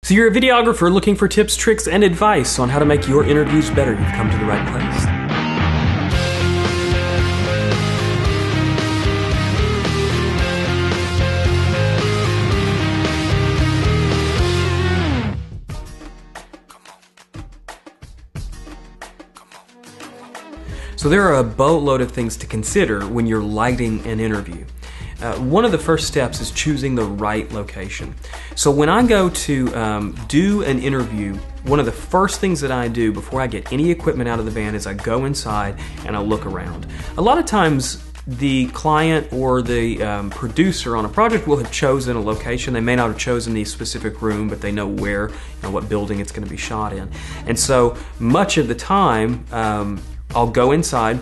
So you're a videographer looking for tips, tricks, and advice on how to make your interviews better. You've come to the right place. So there are a boatload of things to consider when you're lighting an interview. One of the first steps is choosing the right location. So when I go to do an interview, one of the first things that I do before I get any equipment out of the van is I go inside and I look around. A lot of times the client or the producer on a project will have chosen a location. They may not have chosen the specific room, but they know where, what building it's going to be shot in. And so much of the time, I'll go inside,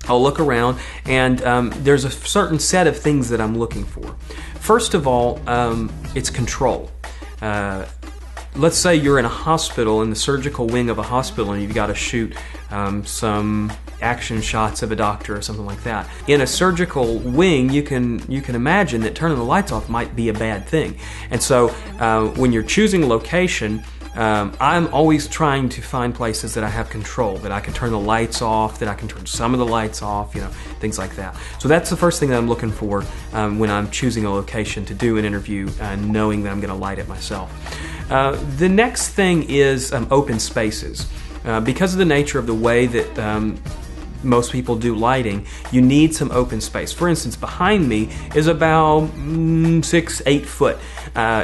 I'll look around, and there's a certain set of things that I'm looking for. First of all, it's control. Let's say you're in a hospital, in the surgical wing of a hospital, and you've got to shoot some action shots of a doctor or something like that. In a surgical wing, you can imagine that turning the lights off might be a bad thing. And so when you're choosing a location, I'm always trying to find places that I have control, that I can turn the lights off, that I can turn some of the lights off, things like that. So that's the first thing that I'm looking for when I'm choosing a location to do an interview, knowing that I'm going to light it myself. The next thing is open spaces. Because of the nature of the way that most people do lighting, you need some open space. For instance, behind me is about 6-8 foot.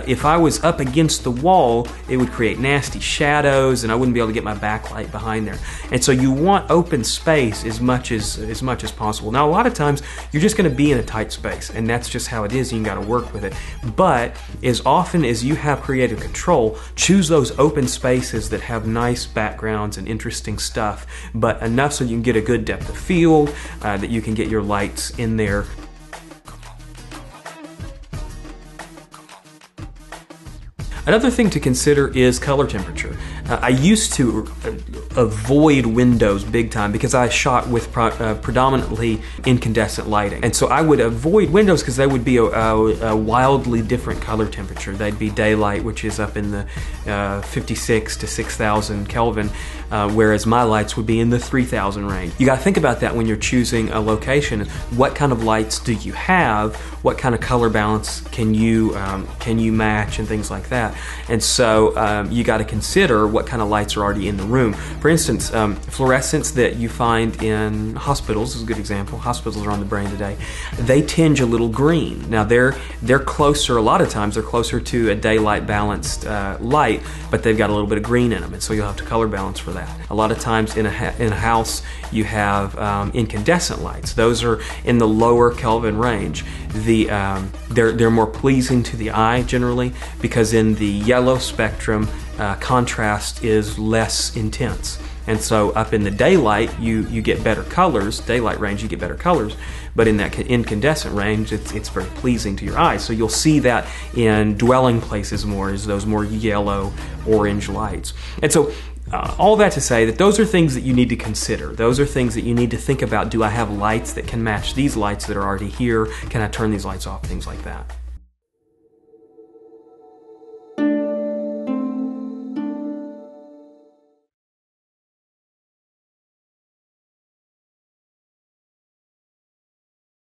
If I was up against the wall, it would create nasty shadows and I wouldn't be able to get my backlight behind there. And so you want open space as much as possible. Now a lot of times you're just going to be in a tight space, and that's just how it is, and you got to work with it. But as often as you have creative control, choose those open spaces that have nice backgrounds and interesting stuff, but enough so you can get a good depth of field, that you can get your lights in there. Another thing to consider is color temperature. I used to avoid windows big time because I shot with predominantly incandescent lighting. And so I would avoid windows because they would be a wildly different color temperature. They'd be daylight, which is up in the 56 to 6,000 Kelvin, whereas my lights would be in the 3,000 range. You gotta think about that when you're choosing a location. What kind of lights do you have? What kind of color balance can you match and things like that? And so you got to consider what kind of lights are already in the room. For instance, fluorescents that you find in hospitals is a good example. Hospitals are on the brain today. They tinge a little green. Now they're closer, a lot of times they're closer to a daylight balanced light, but they've got a little bit of green in them, and so you'll have to color balance for that. A lot of times in a house you have incandescent lights. Those are in the lower Kelvin range. They're more pleasing to the eye generally because in the yellow spectrum, contrast is less intense. And so up in the daylight, you get better colors, daylight range, you get better colors, but in that incandescent range, it's very pleasing to your eyes. So you'll see that in dwelling places more, as those more yellow, orange lights. And so all that to say that those are things that you need to consider. Those are things that you need to think about. Do I have lights that can match these lights that are already here? Can I turn these lights off? Things like that.